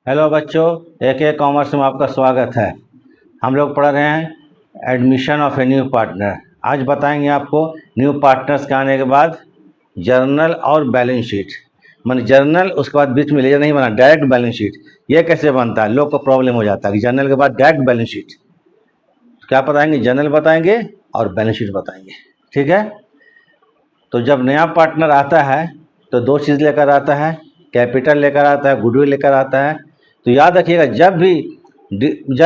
Hello बच्चों, AK commerce में आपका स्वागत है। हम लोग पढ़ रहे हैं admission of a new partner. आज बताएंगे आपको न्यू पार्टनर्स के आने के बाद जर्नल और बैलेंस शीट। मान जर्नल उसके बाद बीच में लेजर नहीं बना, डायरेक्ट बैलेंस शीट। ये कैसे बनता है, लोग को प्रॉब्लम हो जाता है कि जर्नल के बाद डायरेक्ट बैलेंस शीट। क्या बताएंगे, जर्नल बताएंगे और बैलेंस शीट बताएंगे, ठीक है। तो जब नया पार्टनर आता है तो दो चीज़ लेकर आता है, कैपिटल लेकर आता है, गुडविल लेकर आता है। तो याद रखिएगा, जब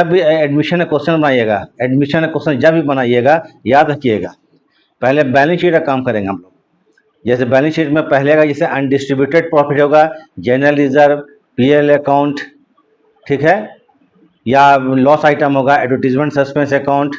भी एडमिशन का क्वेश्चन बनाइएगा, एडमिशन का क्वेश्चन जब भी बनाइएगा, याद रखिएगा पहले बैलेंस शीट का काम करेंगे हम लोग। जैसे बैलेंस शीट में पहले का जैसे अनडिस्ट्रीब्यूटेड प्रॉफिट होगा, जनरल रिजर्व, PL अकाउंट, ठीक है, या लॉस आइटम होगा, एडवर्टीजमेंट सस्पेंस अकाउंट,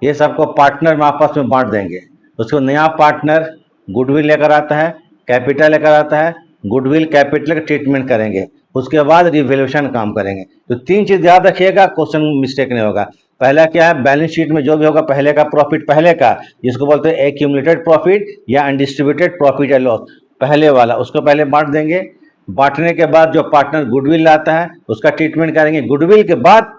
ये सबको पार्टनर में आपस में बांट देंगे। उसको नया पार्टनर गुडविल लेकर आता है, कैपिटल लेकर आता है, गुडविल कैपिटल का ट्रीटमेंट करेंगे, उसके बाद रिवैल्यूएशन काम करेंगे। तो तीन चीज़ याद रखिएगा, क्वेश्चन मिस्टेक नहीं होगा। पहला क्या है, बैलेंस शीट में जो भी होगा पहले का प्रॉफिट, पहले का, जिसको बोलते हैं एक्यूमुलेटेड प्रॉफिट या अनडिस्ट्रीब्यूटेड प्रॉफिट या लॉस, पहले वाला, उसको पहले बांट देंगे। बांटने के बाद जो पार्टनर गुडविल लाता है उसका ट्रीटमेंट करेंगे। गुडविल के बाद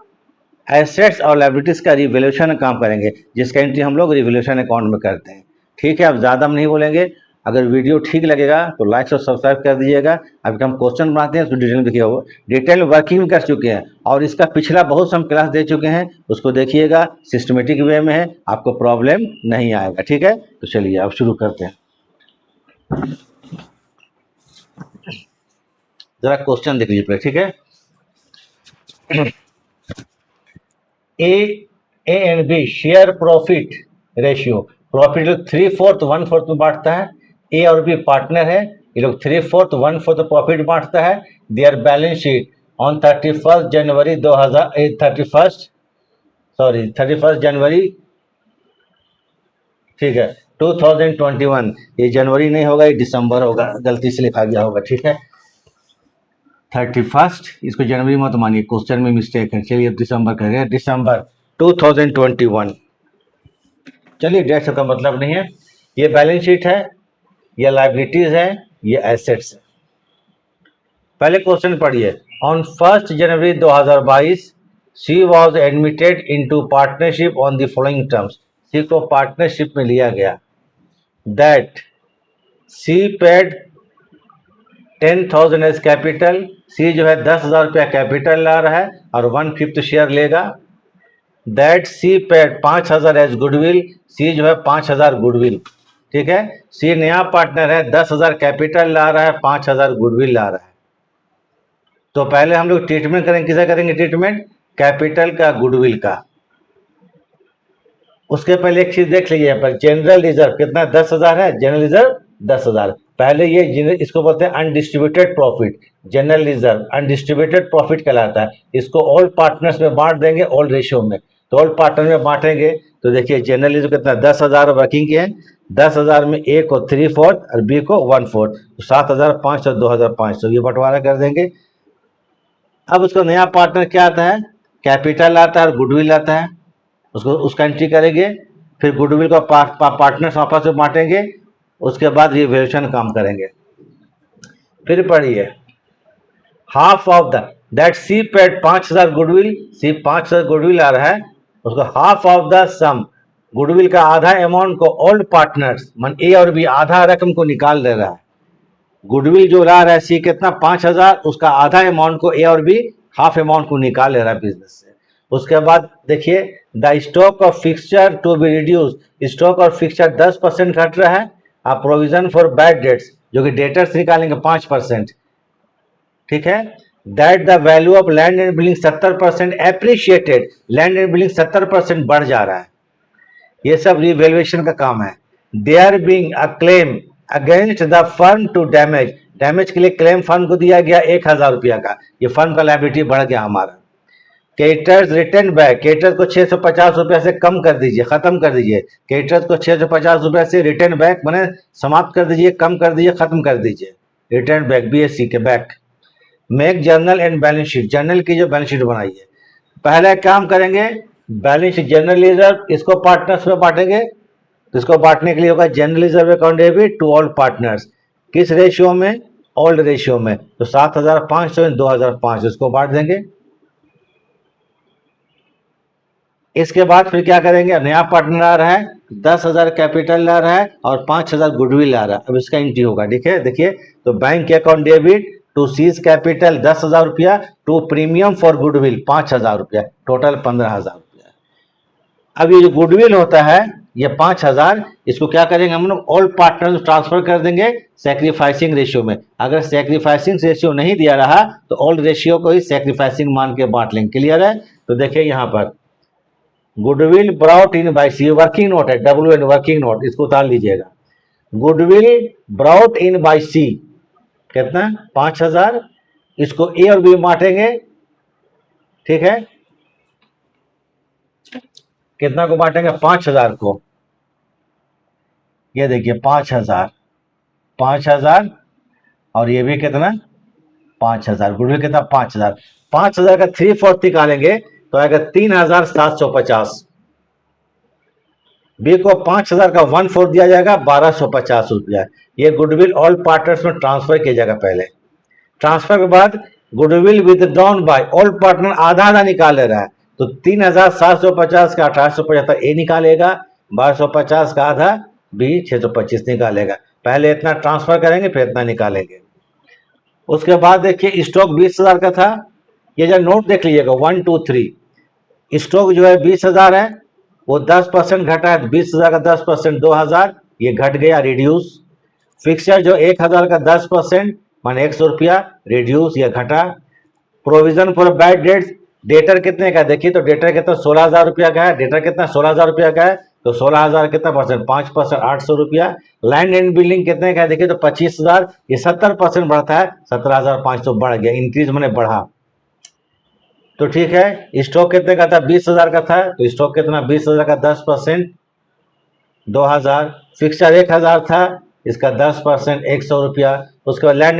एसेट्स और लायबिलिटीज़ का रिवैल्यूएशन काम करेंगे, जिसका एंट्री हम लोग रिवैल्यूएशन अकाउंट में करते हैं, ठीक है। अब ज़्यादा हम नहीं बोलेंगे। अगर वीडियो ठीक लगेगा तो लाइक और सब्सक्राइब कर दीजिएगा। अभी हम क्वेश्चन बनाते हैं, उसको डिटेल में देखिए, डिटेल वर्किंग कर चुके हैं और इसका पिछला बहुत से हम क्लास दे चुके हैं, उसको देखिएगा, सिस्टमेटिक वे में है, आपको प्रॉब्लम नहीं आएगा, ठीक है। तो चलिए अब शुरू करते हैं। जरा क्वेश्चन देख लीजिए पहले, ठीक है। A and B share profit ratio, profit लोग 3/4 1/4 में बांटता है। ए और बी पार्टनर है, ये लोग 3/4 1/4 प्रॉफिट बांटता है। देयर बैलेंस शीट ऑन 31 जनवरी 31 जनवरी, ठीक है, 2021। ये जनवरी नहीं होगा, ये दिसंबर होगा, गलती से लिखा गया होगा, ठीक है। 31, इसको जनवरी मत मानिए, क्वेश्चन में मिस्टेक है। चलिए अब दिसंबर करेंगे, दिसंबर 2021। चलिए डेट का मतलब नहीं है। ये बैलेंस शीट है, ये लायबिलिटीज है, ये एसेट्स है। पहले क्वेश्चन पढ़िए। On 1 January 2022 C was admitted into partnership on the following terms. C को पार्टनरशिप में लिया गया। That C paid 10,000 as capital. C जो है 10,000 रुपया कैपिटल ला रहा है और 1/5 शेयर लेगा। That C paid 5,000 as goodwill. C जो है 5,000 गुडविल, ठीक है। सी नया पार्टनर है, 10,000 कैपिटल ला रहा है, 5,000 गुडविल ला रहा है। तो पहले हम लोग ट्रीटमेंट करेंगे, किसे करेंगे ट्रीटमेंट, कैपिटल का, गुडविल का। उसके पहले एक चीज देख लीजिए, पर जनरल रिजर्व कितना, 10,000 है, जनरल रिजर्व 10,000। पहले ये इसको बोलते हैं undistributed profit. General reserve undistributed profit कहलाता है। इसको ऑल पार्टनर्स में बांट देंगे, ऑल रेशियो में। तो ऑल पार्टनर में बांटेंगे तो देखिए जनरल रिजर्व कितना, 10,000 वर्किंग के हैं। 10,000 में ए को 3/4 और बी को 1/4, तो 7,500 2,500, ये बंटवारा कर देंगे। अब उसको नया पार्टनर क्या आता है, कैपिटल आता है और गुडविल आता है, उसका एंट्री करेंगे। फिर गुडविल को पार्टनर्स आपस में बांटेंगे, उसके बाद रिवैल्यूएशन काम करेंगे। फिर पढ़िए, half of that C paid 5,000 goodwill. C 5,000 goodwill आ रहा है, उसको half of the sum, goodwill का आधा अमाउंट को ऑल पार्टनर्स मन ए और बी आधा रकम को निकाल दे रहा है। गुडविल जो ला रहा है सी कितना, 5,000, उसका आधा अमाउंट को ए और बी हाफ अमाउंट को निकाल ले रहा है बिजनेस से। उसके बाद देखिए, the stock of fixture to be reduce, stock और फिक्सचर 10% घट रहा है। आप प्रोविजन फॉर बैड डेट्स, जो कि डेटर्स निकालेंगे 5%, ठीक है। That the value of land and building 70% appreciated, land and building 70% बढ़ जा रहा है। ये सब रिवैल्यूएशन का काम है। There being a claim against the firm to damage, damage के लिए क्लेम फर्म को दिया गया 1,000 रुपया का, ये फर्म का लायबिलिटी बढ़ गया हमारा। क्रेडिटर्स रिटर्न बैक, क्रेडिटर्स को 650 रुपया से कम कर दीजिए, खत्म कर दीजिए। क्रेडिटर्स को 650 रुपया से रिटर्न बैक मैंने समाप्त कर दीजिए, कम कर दीजिए, खत्म कर दीजिए। रिटर्न बैक, BSC के back. Make journal and balance sheet, journal की जो बैलेंस शीट बनाइए। पहले काम करेंगे बैलेंस शीट, जनरल रिजर्व, इसको पार्टनर्स में बांटेंगे। तो इसको बांटने के लिए होगा general reserve account debit to all partners, किस रेशियो में, ओल्ड रेशियो में, तो 7,500 इन 2,500 इसको बांट देंगे। इसके बाद फिर क्या करेंगे, नया पार्टनर आ रहा है, 10,000 कैपिटल ला रहा है और 5,000 गुडविल ला रहा है। अब इसका एंट्री होगा, देखिए देखिए, तो bank account debit to C's capital 10,000 रुपया, टू प्रीमियम फॉर गुडविल 5,000 रुपया, टोटल 15,000 रुपया। अब ये जो गुडविल होता है ये 5,000, इसको क्या करेंगे हम लोग, ऑल पार्टनर ट्रांसफर कर देंगे सैक्रिफाइसिंग रेशियो में। अगर सैक्रिफाइसिंग रेशियो नहीं दिया रहा तो ऑल रेशियो को ही सैक्रिफाइसिंग मान के बांट लेंगे। क्लियर है? तो देखिए यहाँ पर goodwill brought in by C, working note है, WN वर्किंग नोट, इसको उतार लीजिएगा। Goodwill brought in by C कितना, 5,000, इसको ए और बी बांटेंगे, ठीक है, कितना को बांटेंगे, 5,000 को। ये देखिए 5,000, 5,000 और ये भी कितना, 5,000, गुडविल कितना, 5,000, 5,000 का 3/4 निकालेंगे तो आएगा 3,750। बी को 5,000 का 1/4 दिया जाएगा, 1,250 रुपया। ये गुडविल ऑल पार्टनर्स में ट्रांसफर किया जाएगा। पहले ट्रांसफर के बाद goodwill withdrawn by all partner आधा आधा निकाल ले रहा है, तो 3,750 का 1,875 ए निकालेगा, 1,250 का आधा बी 625 निकालेगा। पहले इतना ट्रांसफर करेंगे फिर इतना निकालेंगे। उसके बाद देखिए स्टॉक 20,000 का था, ये जो नोट देख लीजिएगा 1 2 3, स्टॉक जो है 20,000 है, वो 10% घटा है, 20,000 का 10% 2,000, ये घट गया, रिड्यूस। फिक्सर जो 1,000 का 10% माने 100 रुपया, रिड्यूस, ये घटा। Provision for bad dates, debtor कितने का देखिए, तो डेटर कितना 16,000 रुपया का है, डेटर कितना 16,000 रुपया का है, तो 16,000 कितना परसेंट, 5%, 800 रुपया। लैंड एंड बिल्डिंग कितने का है देखिए, तो 25,000, ये 70% बढ़ता है, 17,500 बढ़ गया, इंक्रीज मैंने बढ़ा। तो ठीक है, स्टॉक कितने का था, 20,000 का था, तो स्टॉक कितना, 20,000 का 10% 2,000। फिक्सर 1,000 था, इसका 10% 100 रुपया। उसके बाद लैंड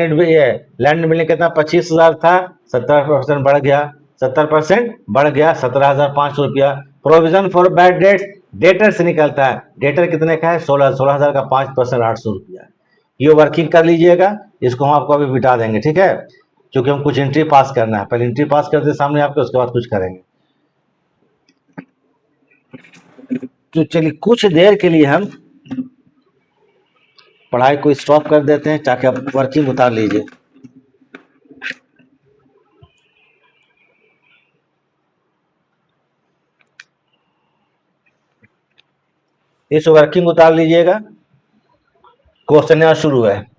बिल्डिंग कितना, 25,000 था, 70% बढ़ गया, 70% बढ़ गया, 17,500 रुपया। Provision for bad dates, debtor से निकलता है, डेटर कितने का है, 16,000 का 5% 800 रुपया। ये वर्किंग कर लीजिएगा, इसको हम आपको अभी बिठा देंगे, ठीक है, क्योंकि हम कुछ एंट्री पास करना है, पहले एंट्री पास करते सामने आपके, उसके बाद कुछ करेंगे। तो चलिए कुछ देर के लिए हम पढ़ाई को स्टॉप कर देते हैं ताकि आप वर्किंग उतार लीजिए। इस वर्किंग उतार लीजिएगा, क्वेश्चन यहाँ शुरू है।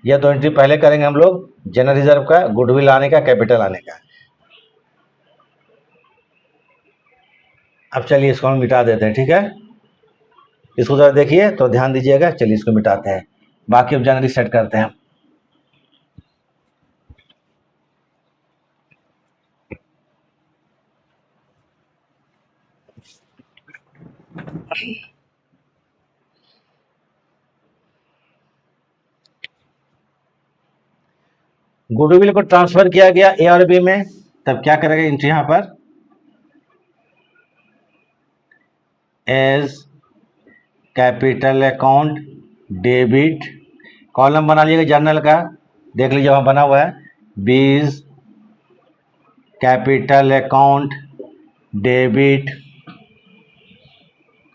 यह दो एंट्री पहले करेंगे हम लोग, जनरल रिजर्व का, गुडविल आने का, कैपिटल आने का। अब चलिए इसको हम मिटा देते हैं, ठीक है, इसको जरा देखिए तो ध्यान दीजिएगा। चलिए इसको मिटाते हैं, बाकी अब जनरली सेट करते हैं। गुडविल को ट्रांसफर किया गया ए और बी में, तब क्या करेगा एंट्री यहाँ पर, A's capital account debit, column बना लीजिएगा जर्नल का, देख लीजिए वहाँ बना हुआ है, बीज कैपिटल अकाउंट डेबिट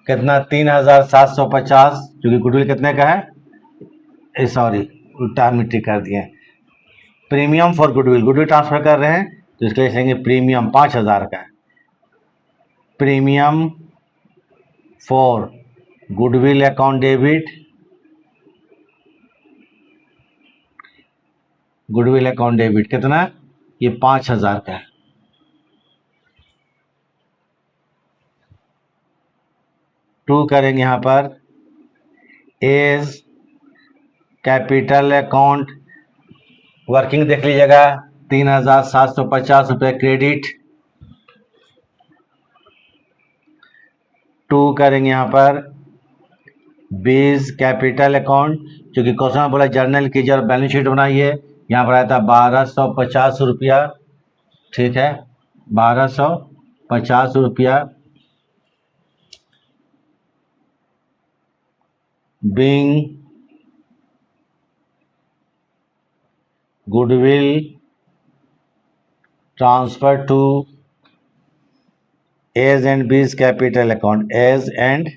कितना, 3,750, क्योंकि गुडविल कितने का है, सॉरी उल्टा मिट्टी कर दिए, premium for goodwill, goodwill transfer कर रहे हैं तो इसके लिए लिखेंगे प्रीमियम 5,000 का, premium for goodwill account debit, goodwill account debit कितना, ये 5,000 का है। टू करेंगे यहाँ पर, एज कैपिटल अकाउंट, वर्किंग देख लीजिएगा, 3,750 रुपये क्रेडिट। टू करेंगे यहाँ पर, बीज कैपिटल अकाउंट, क्योंकि क्वेश्चन में बोला जर्नल की जब बैलेंस शीट बनाइए, यहाँ पर आया था 1,250 रुपया, ठीक है, 1,250 रुपया। Being goodwill transfer to A's and B's capital account, A's and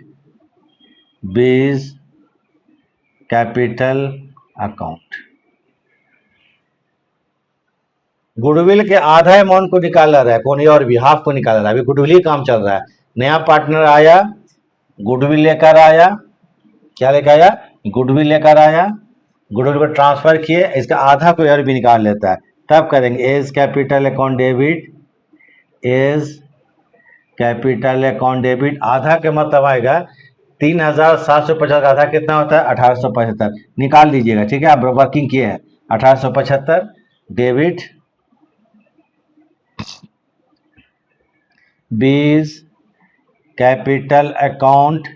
B's capital account. Goodwill के आधा अमाउंट को निकाला रहा है कौन, ये और भी हाफ को निकाला रहा है। अभी गुडविल ही काम चल रहा है। नया पार्टनर आया, गुडविल लेकर आया, क्या लेकर आया, गुडविल लेकर आया, गुडविल को ट्रांसफर किए, इसका आधा कोई और भी निकाल लेता है, तब करेंगे A's capital account debit, A's capital account debit. आधा के मतलब आएगा 3750 का आधा कितना होता है, 1875 निकाल लीजिएगा, ठीक है। आप वर्किंग किए हैं 1875 डेबिट बीज कैपिटल अकाउंट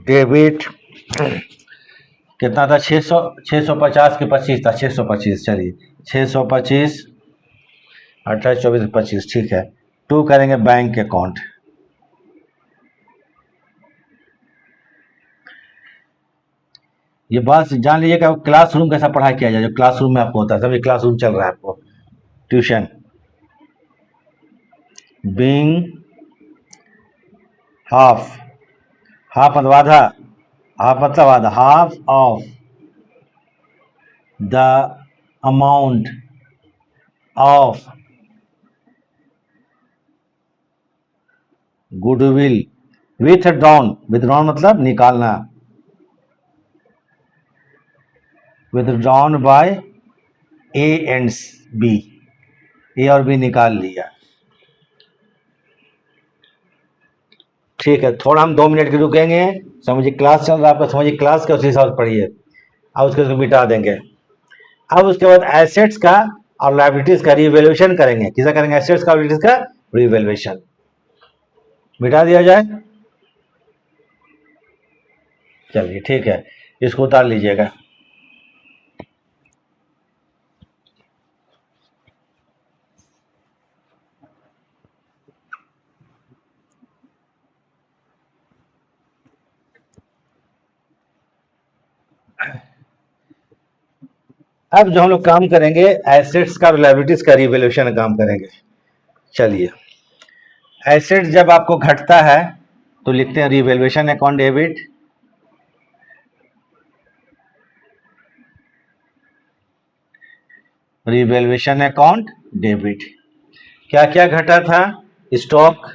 डेबिट कितना था, 650 के 25 था, 625, चलिए 625 28 24 25, ठीक है। टू करेंगे बैंक अकाउंट, ये बात जान लीजिएगा क्लासरूम कैसा पढ़ाई किया जाए, जो क्लासरूम में आपको होता है, समझिए क्लासरूम चल रहा है आपको, ट्यूशन। बीइंग हाफ, हाफ मतलब आधा, हाफ मतलब आधा, half of the amount of goodwill withdrawn, withdrawn मतलब निकालना, withdrawn by A and B, A और बी निकाल लिया, ठीक है। थोड़ा हम 2 मिनट के रुकेंगे, समझिए क्लास चल रहा है आपका, समझिए क्लास के उसी हिसाब से पढ़िए, अब उसके मिटा देंगे। अब उसके बाद एसेट्स का और लायबिलिटीज का रिवैल्यूएशन करेंगे, किसका करेंगे, एसेट्स का, लायबिलिटीज का रिवैल्यूएशन, मिटा दिया जाए, चलिए ठीक है, इसको उतार लीजिएगा। अब जो हम लोग काम करेंगे एसेट्स का और लायबिलिटीज का रिवैल्यूएशन काम करेंगे। चलिए, एसेट जब आपको घटता है तो लिखते हैं revaluation account debit, revaluation account debit. क्या क्या घटा था, स्टॉक,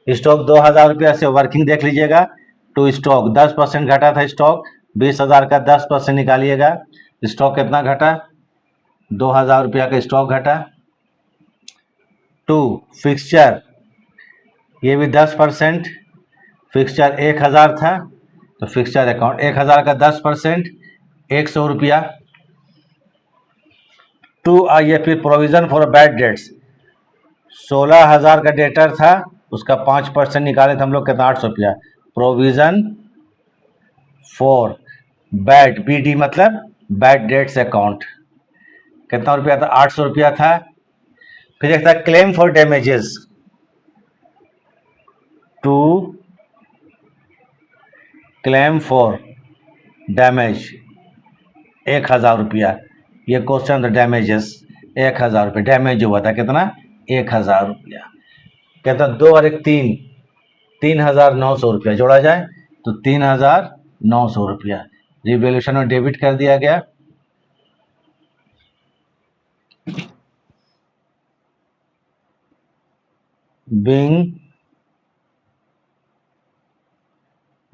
स्टॉक 2000 रुपया से वर्किंग देख लीजिएगा, टू स्टॉक 10% घटा था, स्टॉक 20,000 का 10% निकालिएगा, स्टॉक कितना घटा, 2000 रुपया का स्टॉक घटा। टू फिक्सचर, ये भी 10%, फिक्सचर 1000 था तो फिक्सचर अकाउंट 1000 का 10% 100 रुपया। टू आइए फिर प्रोविजन फॉर बैड डेट्स, 16,000 का डेटर था, उसका 5% निकाले थे हम लोग, कितना 800 रुपया, प्रोविजन फॉर बैड, BD मतलब बैड डेट्स अकाउंट, कितना रुपया था, 800 रुपया था। फिर एक था claim for damages, to claim for damage 1000 रुपया, ये क्वेश्चन था, डैमेजेस 1000 रुपये, डैमेज हुआ था कितना, 1000 रुपया, कहता 2 और 1 3, 3900 रुपया जोड़ा जाए तो 3900 रुपया रिवैल्यूएशन में डेबिट कर दिया गया। बीइंग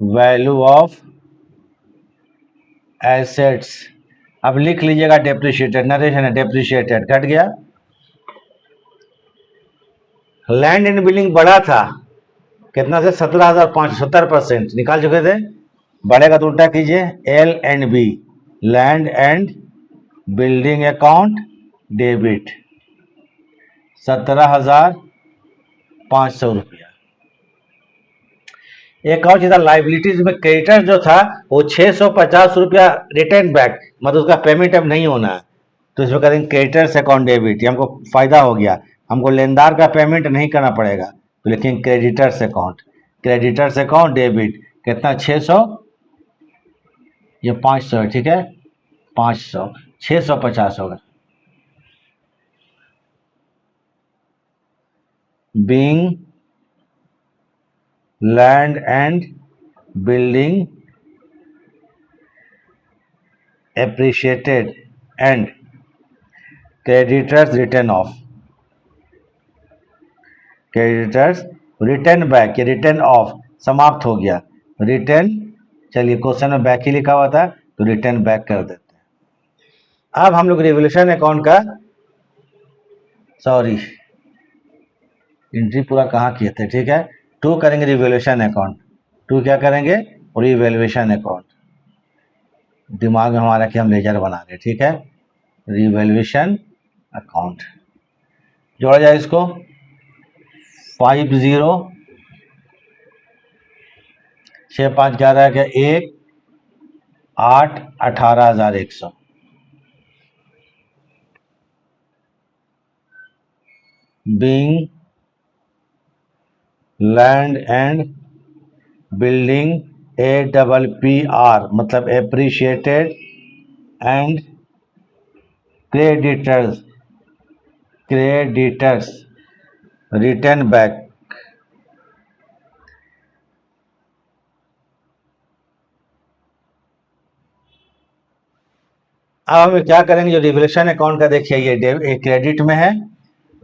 वैल्यू ऑफ एसेट्स, अब लिख लीजिएगा डेप्रिशिएटेड, नरेशन है डेप्रिशिएटेड, घट गया। लैंड एंड बिल्डिंग बढ़ा था, कितना से 17,500, 70% निकाल चुके थे, बढ़ेगा तो उल्टा कीजिए, L&B, land and building account debit 17,500 रुपया। एक और चीज था, लाइबिलिटीज में क्रेडिटर जो था वो 650 रुपया रिटर्न बैक, मतलब उसका पेमेंट अब नहीं होना है, तो इसमें करेंगे क्रेडिटर्स अकाउंट डेबिट, हमको फायदा हो गया, हमको लेनदार का पेमेंट नहीं करना पड़ेगा, तो लिखेंगे creditors account, creditors account debit कितना, 600, ये 500 है, ठीक है, 500, 650 होगा, being land and building appreciated and creditors written off, creditors return back या रिटर्न ऑफ समाप्त हो गया, रिटर्न, चलिए क्वेश्चन में बैक ही लिखा हुआ था तो रिटर्न बैक कर देते हैं। अब हम लोग रिवोल्यूशन अकाउंट का, सॉरी एंट्री पूरा कहाँ किए थे, ठीक है, टू करेंगे रिवोल्यूशन अकाउंट, टू क्या करेंगे, रिवैल्यूएशन अकाउंट, दिमाग में हमारा कि हम लेजर बना रहे, ठीक है, रिवैल्यूएशन अकाउंट जोड़ा जाए इसको 50 6 5 11 के 1 8 18,100 being land and building APPR मतलब appreciated and creditors return back, अब हम क्या करेंगे, जो रिवोल्यूशन अकाउंट का देखिए ये क्रेडिट में है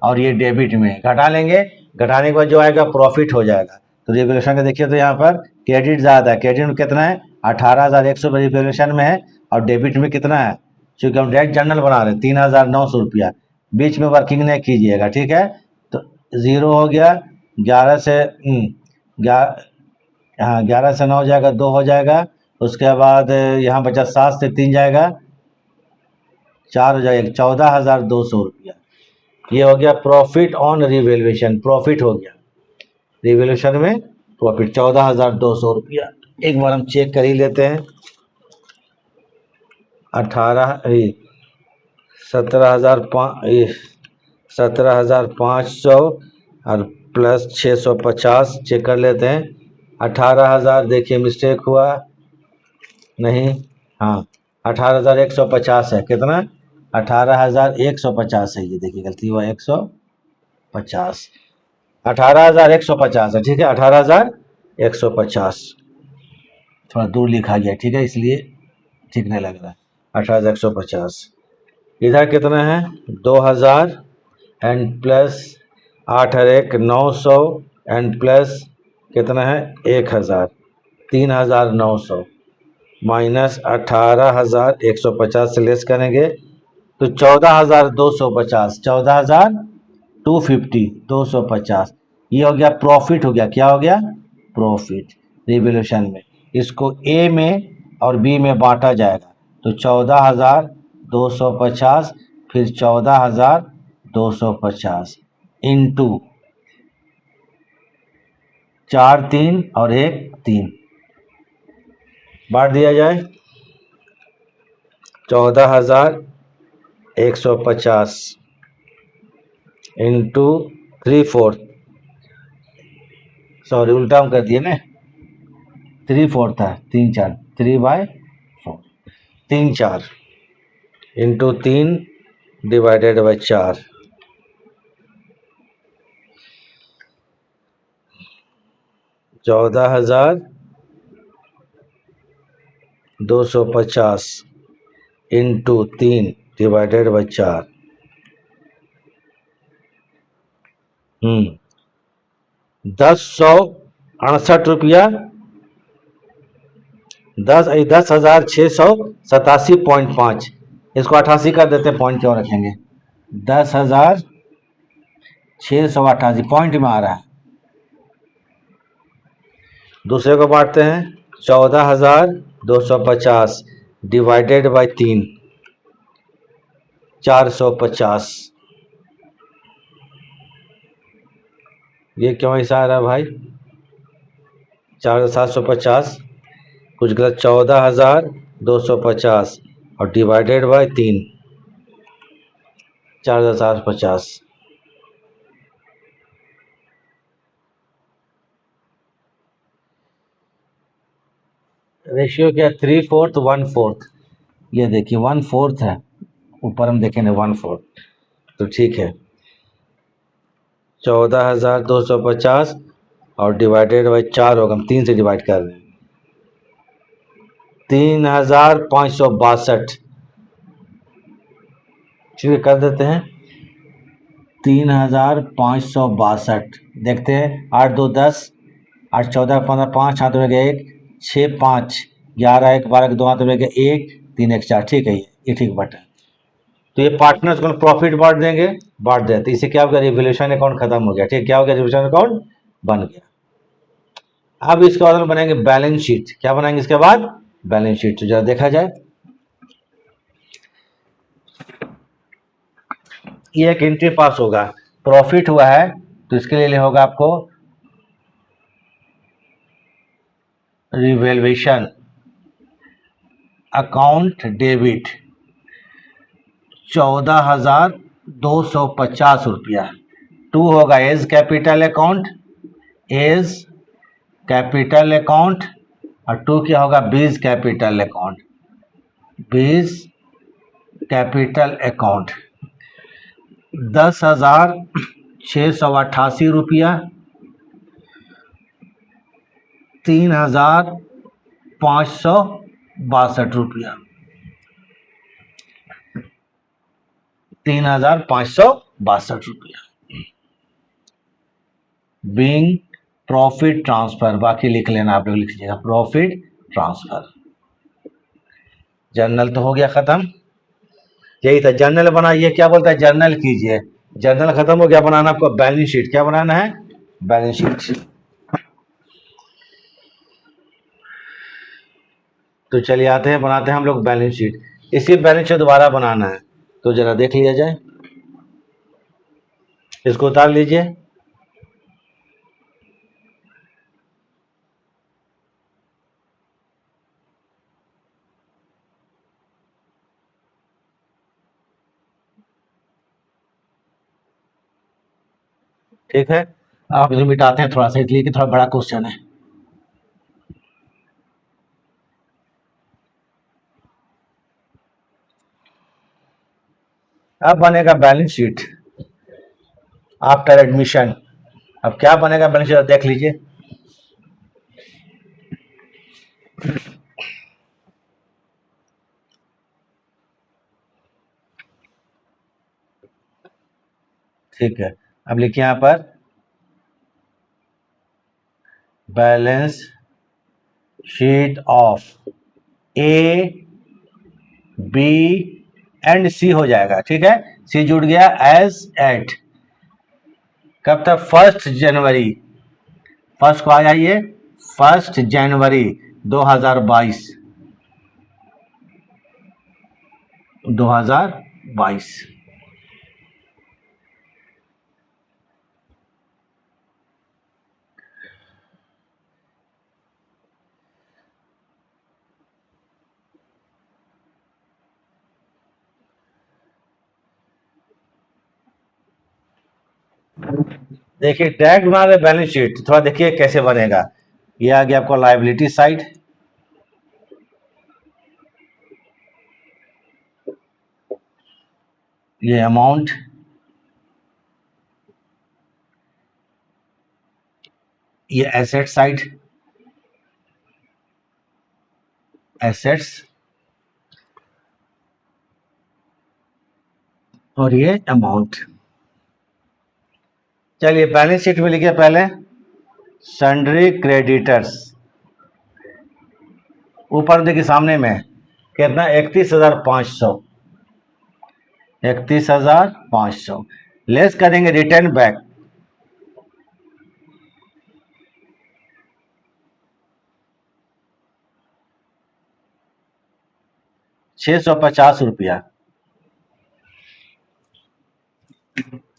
और ये डेबिट में है, घटा लेंगे, घटाने के बाद जो आएगा प्रॉफिट हो जाएगा। तो रिवोल्यूशन का देखिए तो यहाँ पर क्रेडिट ज़्यादा है, क्रेडिट में कितना है 18,100 रिवोल्यूशन में है, और डेबिट में कितना है, चूँकि हम डायरेक्ट जनरल बना रहे हैं 3,900 रुपया, बीच में वर्किंग नहीं कीजिएगा, ठीक है। तो 0 हो गया, 11 से हाँ 11 से 9 जाएगा, 2 हो जाएगा, उसके बाद यहाँ बचा 7 से 3 जाएगा, 4 हो जाएगा, 14,200 रुपया। ये हो गया प्रॉफिट ऑन रिवैल्यूएशन, प्रॉफिट हो गया रिवैल्यूएशन में प्रॉफिट 14,200 रुपया। एक बार हम चेक कर ही लेते हैं, 17,500 और प्लस 650 चेक कर लेते हैं, 18,000, देखिए मिस्टेक हुआ नहीं, हाँ 18,150 है, कितना 18,150 है, ये देखिए गलती हुआ 150, 18,150 है, ठीक है 18,150, थोड़ा दूर लिखा गया, ठीक है, इसलिए ठीक नहीं लग रहा है, 18,150। इधर कितना है 2,000 एंड प्लस 8 और 1 900 एंड प्लस कितना है 1,000, 3,900 माइनस 18,150 से लेस करेंगे तो 14,250, 14,250, 250, ये हो गया प्रॉफिट, हो गया क्या हो गया प्रॉफिट रिवोल्यूशन में। इसको ए में और बी में बांटा जाएगा तो 14,250 फिर 14,250 इंटू 4 3 और 1 3 बांट दिया जाए 14,150 इंटू 3/4, सॉरी उल्टा हम कर दिए ना, 3/4 था, 3/4, 3/4, 3/4 into 3 divided by 4, 14,250 into 3 divided by 4, 10,168 रुपया, 10,687.5, इसको 88 कर देते, पॉइंट क्यों रखेंगे, 10,688 पॉइंट में आ रहा है। दूसरे को बांटते हैं 14,250 डिवाइडेड बाई 3, 450, ये क्यों ऐसा आ रहा है भाई, 4,750 कुछ गलत, 14,250 और डिवाइडेड बाई 3, 4,750, रेशियो क्या 3/4 1/4, ये देखिए 1/4 है, ऊपर हम देखेंगे 1/4, तो ठीक है 14,250 और डिवाइडेड बाई 4 होगा, हम 3 से डिवाइड कर रहे हैं, 3,562। ठीक है, कर देते हैं 3,562। देखते हैं, 8 2 10, 8 14 15, 5 हाथ में गया 1, 6 5 11 1 12 2 हाथ में गया 1 3 1 4। ठीक है, ये ठीक बटा। तो ये पार्टनर्स को प्रॉफिट बांट देंगे, बांट देते, इससे क्या होगा, रिवोल्यूशन अकाउंट खत्म हो गया। ठीक, क्या हो गया, रिवोल्यूशन अकाउंट बन गया। अब इसके बाद हम बनाएंगे बैलेंस शीट। क्या बनाएंगे इसके बाद, बैलेंस शीट। तो जरा देखा जाए, ये एक एंट्री पास होगा, प्रॉफिट हुआ है, तो इसके लिए होगा आपको रिवैल्यूएशन अकाउंट डेबिट 14,250 रुपया। 2 होगा A's capital account, A's capital account, और 2 क्या होगा, B's capital account, B's capital account 10,688 रुपया, 3,562 रुपया, 3,562 रुपया बीइंग प्रॉफिट ट्रांसफर। बाकी लिख लेना, आप लोग लिख लीजिएगा प्रॉफिट ट्रांसफर। जर्नल तो हो गया खत्म, यही था जर्नल बनाइए। क्या बोलता है, जर्नल कीजिए। जर्नल खत्म हो गया, बनाना आपको बैलेंस शीट। क्या बनाना है, बैलेंस शीट। तो चलिए आते हैं, बनाते हैं हम लोग बैलेंस शीट। इसी बैलेंस शीट दोबारा बनाना है, तो जरा देख लिया जाए, इसको उतार लीजिए। ठीक है, आप इसे मिटाते हैं थोड़ा सा, इसलिए कि थोड़ा बड़ा क्वेश्चन है। अब बनेगा बैलेंस शीट आफ्टर एडमिशन। अब क्या बनेगा बैलेंस शीट, देख लीजिए। ठीक है, अब लिखिए यहां पर balance sheet of A B and C हो जाएगा। ठीक है, सी जुड़ गया, एज एट कब तक, 1 जनवरी, फर्स्ट को आ जाइए, 1 जनवरी 2022, 2022। देखिए डायरेक्ट बना रहे बैलेंस शीट, थोड़ा देखिए कैसे बनेगा। ये आ गया आपको लायबिलिटी साइड, ये अमाउंट, ये एसेट साइड, एसेट्स, और ये अमाउंट। चलिए बैलेंस शीट में लिखिए पहले सन्ड्री क्रेडिटर्स, ऊपर देखिए सामने में कितना, 31,500, 31,500 लेस करेंगे रिटर्न बैक, 650 रुपया।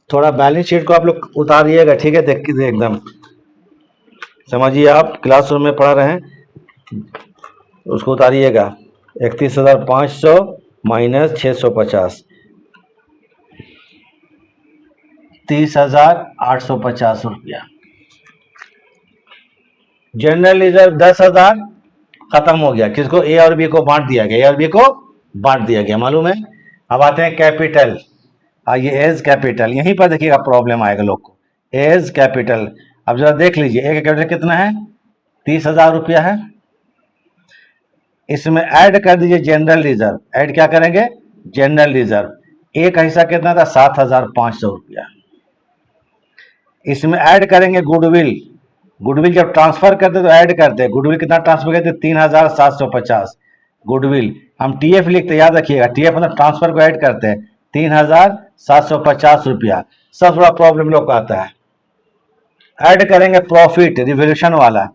थोड़ा बैलेंस शीट को आप लोग उतारिएगा, ठीक है, देखिए एकदम समझिए, आप क्लासरूम में पढ़ा रहे हैं, उसको उतारिएगा। 31,500 माइनस 650, 30,850 रुपया। जनरल रिजर्व 10,000 खत्म हो गया, किसको, ए और बी को बांट दिया गया, ए और बी को बांट दिया गया, मालूम है। अब आते हैं कैपिटल, ये एज कैपिटल, यहीं पर देखिएगा प्रॉब्लम आएगा लोग को। A's capital. अब जरा देख लीजिए, एक कैपिटल कितना है, 30,000 रुपया है। इसमें ऐड कर दीजिए जनरल रिजर्व। ऐड क्या करेंगे, जनरल रिजर्व। एक हिस्सा कितना था, 7,500 रुपया। इसमें ऐड करेंगे गुडविल। गुडविल जब ट्रांसफर करते तो ऐड करते हैं, गुडविल कितना ट्रांसफर करते, 3,750 गुडविल। हम टीएफ लिखते, याद रखिएगा, टीएफ मतलब ट्रांसफर को ऐड करते हैं, 3,750 रुपया। सबसे बड़ा प्रॉब्लम लोग का आता है। ऐड करेंगे प्रॉफिट रिवोल्यूशन वाला।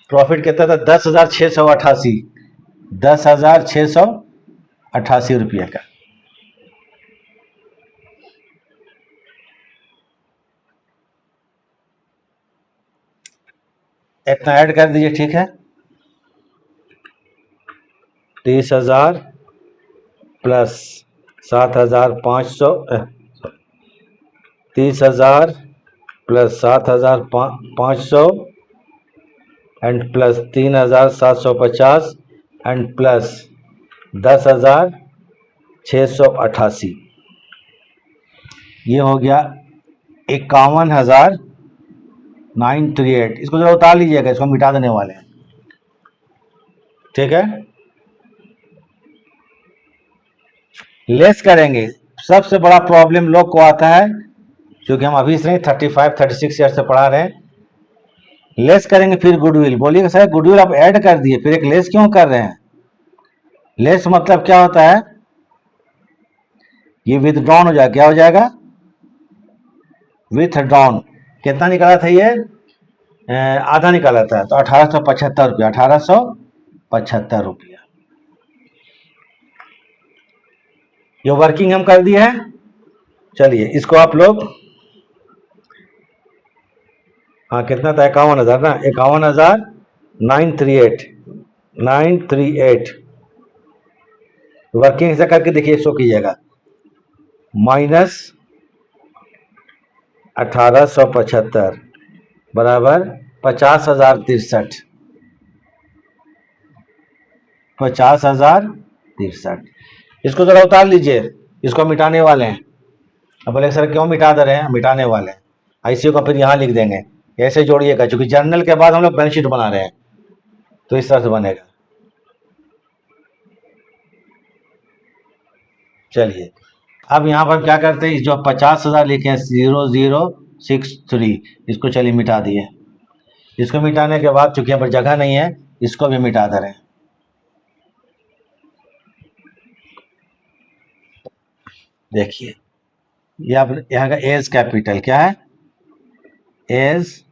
प्रॉफिट कितना था, 10,688, 10,688 रुपये का। इतना ऐड कर दीजिए, ठीक है। 30,000 plus 7,500, 30,000 plus 7,500 and plus 3,750 and plus 10,688, ये हो गया 51,938। इसको जरा उतार लीजिएगा, इसको मिटा देने वाले हैं, ठीक है। लेस करेंगे। सबसे बड़ा प्रॉब्लम लोग को आता है, क्योंकि हम अभी से नहीं 35-36 ईयर से पढ़ा रहे हैं। लेस करेंगे फिर गुडविल। बोलिएगा सर गुडविल आप ऐड कर दिए, फिर एक लेस क्यों कर रहे हैं। लेस मतलब क्या होता है, ये विथड्रॉन हो जाएगा। क्या हो जाएगा, विथड्रॉन। कितना निकाला था ये, आधा निकाला था, तो 1,875 रुपया, 1,875 रुपया। ये वर्किंग हम कर दिए हैं। चलिए इसको आप लोग, हाँ कितना था, 51,000 ना, 51,938 वर्किंग ऐसा करके देखिए, इसको कीजिएगा, माइनस 1,875 बराबर 50,063, 50,063। इसको जरा उतार लीजिए, इसको मिटाने वाले हैं। अब बोले सर क्यों मिटा दे रहे हैं, मिटाने वाले हैं। आईसीयू का फिर यहाँ लिख देंगे, ऐसे जोड़िएगा, क्योंकि जर्नल के बाद हम लोग बैलेंस शीट बना रहे हैं, तो इस तरह से बनेगा। चलिए अब यहाँ पर क्या करते हैं, जो 50,000 लिखे हैं 0063, इसको चलिए मिटा दिए। इसको मिटाने के बाद चूंकि यहाँ पर जगह नहीं है, इसको भी मिटा दे रहे हैं। देखिए ये आप यहाँ का एज कैपिटल क्या है, एज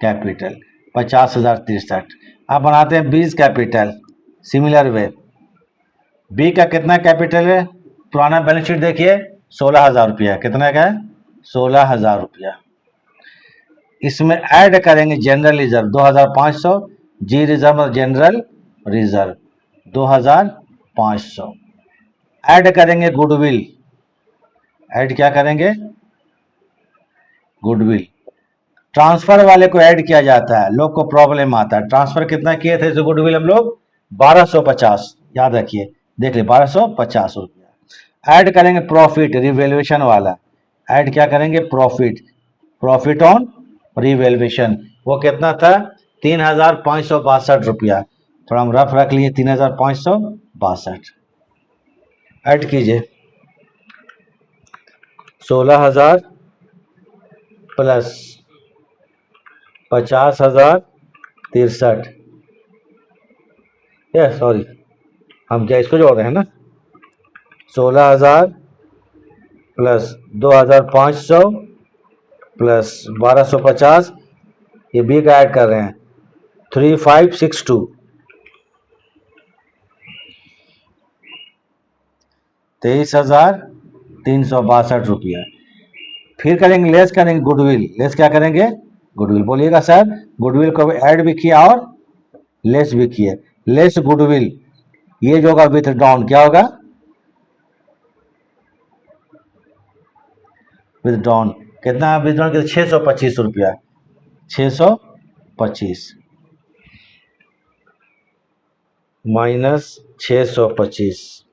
कैपिटल 50,063। अब बनाते हैं बीज कैपिटल, सिमिलर वे। बी का कितना कैपिटल है, पुराना बैलेंस शीट देखिए, 16,000 रुपया। कितना का है, 16,000 रुपया। इसमें ऐड करेंगे जनरल रिजर्व 2,500, जी रिजर्व जनरल रिजर्व 2,500। ऐड करेंगे गुडविल। ऐड क्या करेंगे, गुडविल। ट्रांसफर वाले को ऐड किया जाता है, लोग को प्रॉब्लम आता है। ट्रांसफर कितना किए थे तो गुडविल हम लोग 1,250, याद रखिए, देख ले 1,250 रुपया। ऐड करेंगे प्रॉफिट रिवैल्यूएशन वाला। ऐड क्या करेंगे, प्रॉफिट, प्रॉफिट ऑन रिवैल्यूएशन। वो कितना था, 3,562 रुपया। थोड़ा हम रफ रख लिए, 3,562। ऐड कीजिए, 16,000 प्लस 50,063, ये सॉरी हम क्या इसको जोड़ रहे हैं ना, 16,000 प्लस 2,500 प्लस 1,250, ये बी का ऐड कर रहे हैं, 3,562, 23,362 रुपया। फिर करेंगे लेस, करेंगे गुडविल। लेस क्या करेंगे, गुडविल। बोलिएगा सर गुडविल को ऐड भी किया और लेस भी किए। लेस गुडविल, ये जो होगा विथड्रॉन, क्या होगा, विथड्रॉन। कितना विथड्रॉन, 625 रुपया, 625 माइनस 625,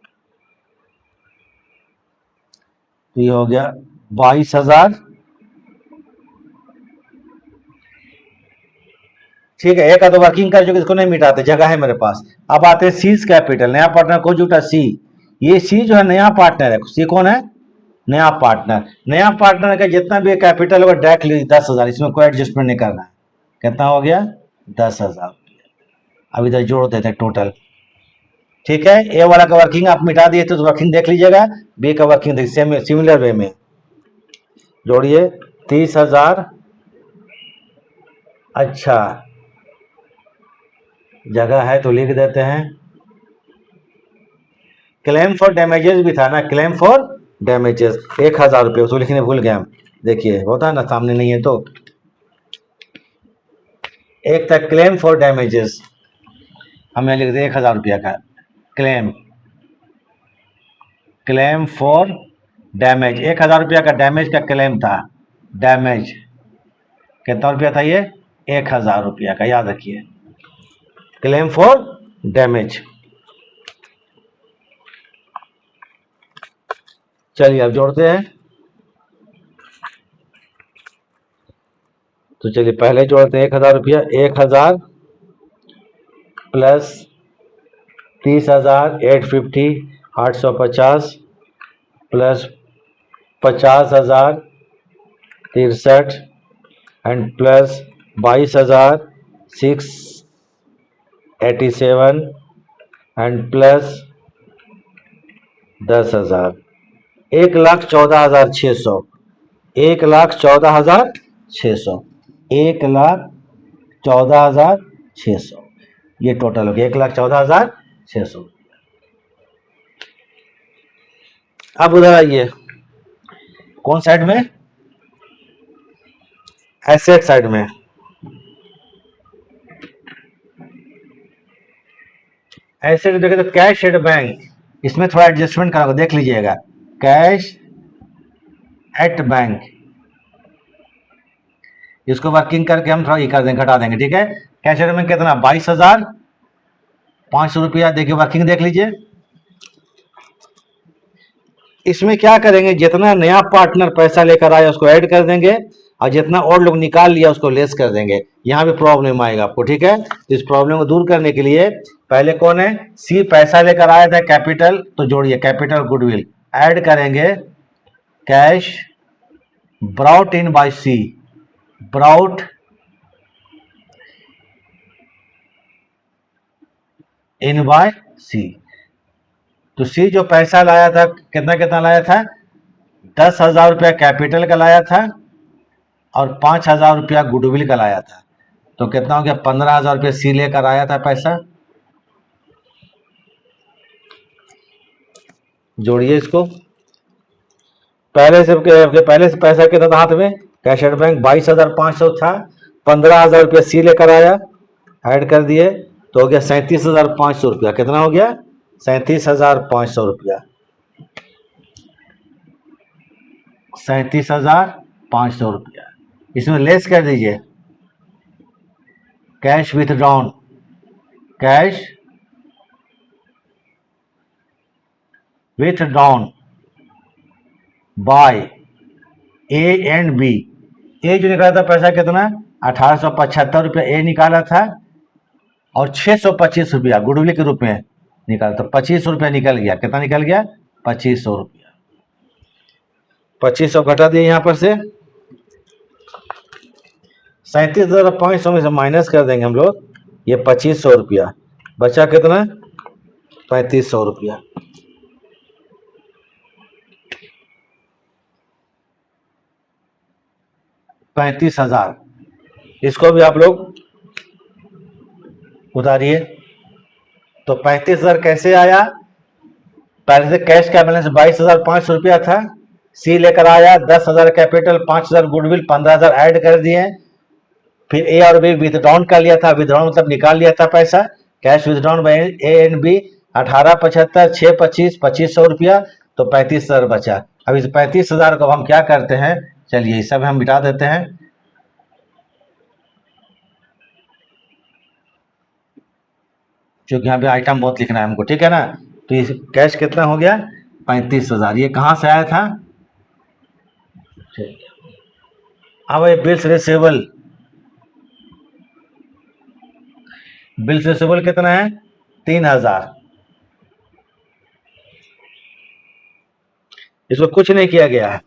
ये हो गया 22,000। ठीक है, एक आधा वर्किंग कर चुके, इसको नहीं मिटाते, जगह है मेरे पास। अब आते हैं सीज कैपिटल, नया पार्टनर कौन जुटा? सी। ये सी जो है नया पार्टनर है, सी कौन है? नया पार्टनर। नया पार्टनर का जितना भी कैपिटल होगा डायरेक्ट लीजिए 10,000, इसमें कोई एडजस्टमेंट नहीं करना है। कितना हो गया? 10,000। अब इधर जोड़ देते हैं टोटल। ठीक है, ए वाला का वर्किंग आप मिटा दिए तो वर्किंग देख लीजिएगा, बी का वर्किंग देख सेम सिमिलर वे में जोड़िए 30,000। अच्छा, जगह है तो लिख देते हैं। क्लेम फॉर डैमेजेस भी था ना, क्लेम फॉर डैमेजेस 1,000 रुपये, उसको लिखने भूल गए हम। देखिए होता है ना, सामने नहीं है तो। एक था क्लेम फॉर डैमेजेस, हमने लिख दिया 1,000 रुपया का क्लेम। क्लेम फॉर डैमेज 1,000 रुपया का डैमेज का क्लेम था। डैमेज कितना रुपया था ये? 1,000 रुपया का, याद रखिए। Claim for damage. चलिए अब जोड़ते हैं। तो चलिए पहले जोड़ते हैं 1,000 रुपया। 1,000 plus 30,000 850 850 plus 50,000 63 and plus 22,000 687 and plus 10,000 1,14,600 1,14,600 1,14,600 ये टोटल हो गया 1,14,600। अब उधर आइए, कौन साइड में? एसेट साइड में। एसेट देखे तो कैश एट बैंक, इसमें थोड़ा एडजस्टमेंट करा देख लीजिएगा। कैश एट बैंक, इसको वर्किंग करके हम थोड़ा ये कर देंगे, घटा देंगे। ठीक है, कैश एट बैंक कितना? 22,500 रुपया। देखिए वर्किंग देख लीजिए। इसमें क्या करेंगे, जितना नया पार्टनर पैसा लेकर आया उसको ऐड कर देंगे, और जितना और लोग निकाल लिया उसको लेस कर देंगे। यहाँ भी प्रॉब्लम आएगा आपको। ठीक है, इस प्रॉब्लम को दूर करने के लिए पहले कौन है? सी पैसा लेकर आया था कैपिटल, तो जोड़िए कैपिटल गुडविल ऐड करेंगे। Cash brought in by C, brought in by C. तो सी जो पैसा लाया था, कितना कितना लाया था? 10,000 रुपया कैपिटल का लाया था और 5,000 रुपया गुडविल का लाया था। तो कितना हो गया? 15,000 रुपया सी लेकर आया था पैसा। जोड़िए इसको। पहले से पैसा कितना था हाथ में? कैश एट बैंक 22,500 था, 15,000 रुपया सी लेकर आया, ऐड कर दिए तो हो गया 37,500 रुपया। कितना हो गया? 37,500 रुपया। 37,500 रुपया इसमें लेस कर दीजिए। Cash withdrawn, cash withdrawn by A and B. A जो निकाला था पैसा कितना? 1,875 रुपया ए निकाला था, और 625 रुपया गुडविल के रूप में निकाला था। 25 रुपया निकल गया। कितना निकल गया? 2500 रुपया। 2500 घटा दिए यहां पर से। 37,500 में से माइनस कर देंगे हम लोग, ये 2500 रुपया बचा। कितना? 3,500 रुपया। 35,000। इसको भी आप लोग उतारिए। तो 35,000 कैसे आया? पहले से कैश का बैलेंस 22,500 रुपया था, सी लेकर आया 10,000 कैपिटल, 5,000 गुडविल, 15,000 ऐड कर दिए। फिर ए और बी विथड्रॉन कर लिया था, विथड्रॉन मतलब निकाल लिया था पैसा। Cash withdrawn by A and B 1875 625 2,500 रुपया। तो 35,000 बचा। अब इस 35,000 को हम क्या करते हैं, चलिए सब हम मिटा देते हैं। क्योंकि यहाँ पे आइटम बहुत लिखना है हमको, ठीक है ना। तो ये कैश कितना हो गया? 35,000। ये कहाँ से आया था? ठीक है। अब ये बिल्स रिसीवेबल, बिल्स रिसीवेबल कितना है 3000, इसको कुछ नहीं किया गया है।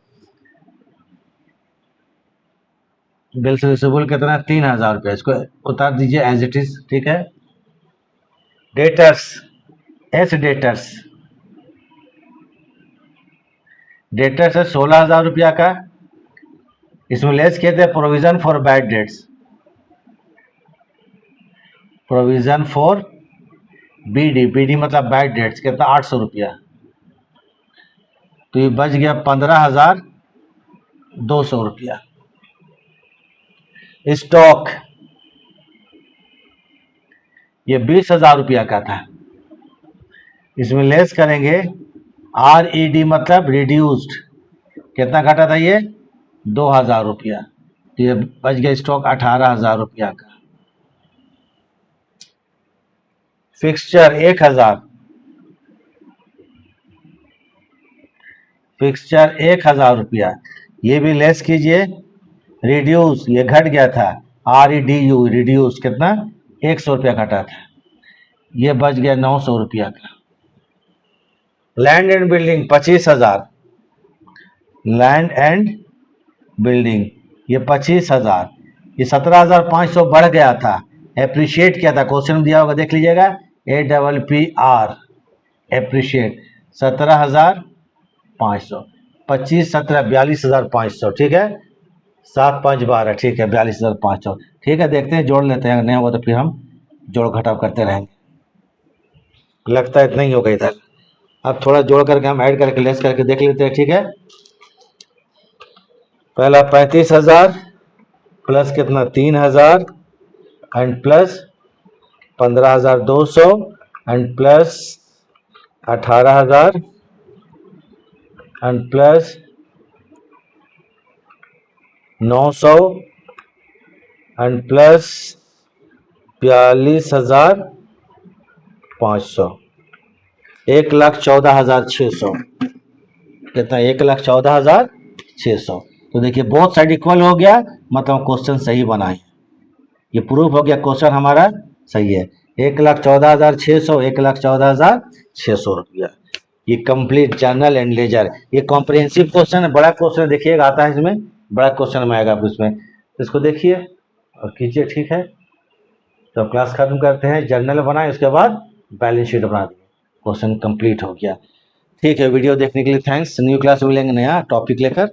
बिल्स रिसीवेबल कितना है 3000 रुपया, इसको उतार दीजिए एज इट इज, ठीक है। डेटर्स, एस डेटर्स, डेटर्स है 16000 रुपया का, इसमें लेस किए थे provision for bad debts, provision for BD, BD मतलब बैड डेट्स, कितना 800 रुपया, तो ये बच गया 15200 रुपया। स्टॉक ये 20000 रुपया का था, इसमें लेस करेंगे RED मतलब रिड्यूस्ड, कितना घटा था ये 2000 रुपया, तो ये बच गया स्टॉक 18000 रुपया का। फिक्सचर 1000, फिक्सचर 1000 रुपया, ये भी लेस कीजिए, रिड्यूस ये घट गया था, REDU रिड्यूस कितना 100 रुपया घटा था, ये बच गया 900 रुपया का। Land and building 25,000, land and building ये 25,000, ये 17,500 बढ़ गया था, एप्रिशिएट किया था, क्वेश्चन में दिया होगा देख लीजिएगा, APPR एप्रिशिएट 17,500, 25 17 42,500, ठीक है, 7 5 12, ठीक है 42,500, ठीक है। देखते हैं जोड़ लेते हैं, नहीं होगा तो फिर हम जोड़ घटाव करते रहेंगे। लगता है इतना ही होगा इधर, अब थोड़ा जोड़ करके हम ऐड करके लेस करके देख लेते हैं, ठीक है। पहला 35,000 प्लस कितना 3,000 and plus 15,200 and plus 18,000 and plus 900 and plus 42,500, 1,14,600, कितना 1,14,600। तो देखिए बहुत साइड इक्वल हो गया, मतलब क्वेश्चन सही बना है, ये प्रूफ हो गया क्वेश्चन हमारा सही है। 1,14,600, 1,14,600 रुपया, ये कंप्लीट जर्नल एंड लेजर, ये कॉम्प्रिहेंसिव क्वेश्चन है, बड़ा क्वेश्चन देखिएगा आता है इसमें, बड़ा क्वेश्चन में आएगा आप इसमें, इसको देखिए और कीजिए, ठीक है। तो क्लास खत्म करते हैं, जर्नल बनाए उसके बाद बैलेंस शीट बना दिए, क्वेश्चन कंप्लीट हो गया। ठीक है, वीडियो देखने के लिए थैंक्स, न्यू क्लास मिलेंगे नया टॉपिक लेकर।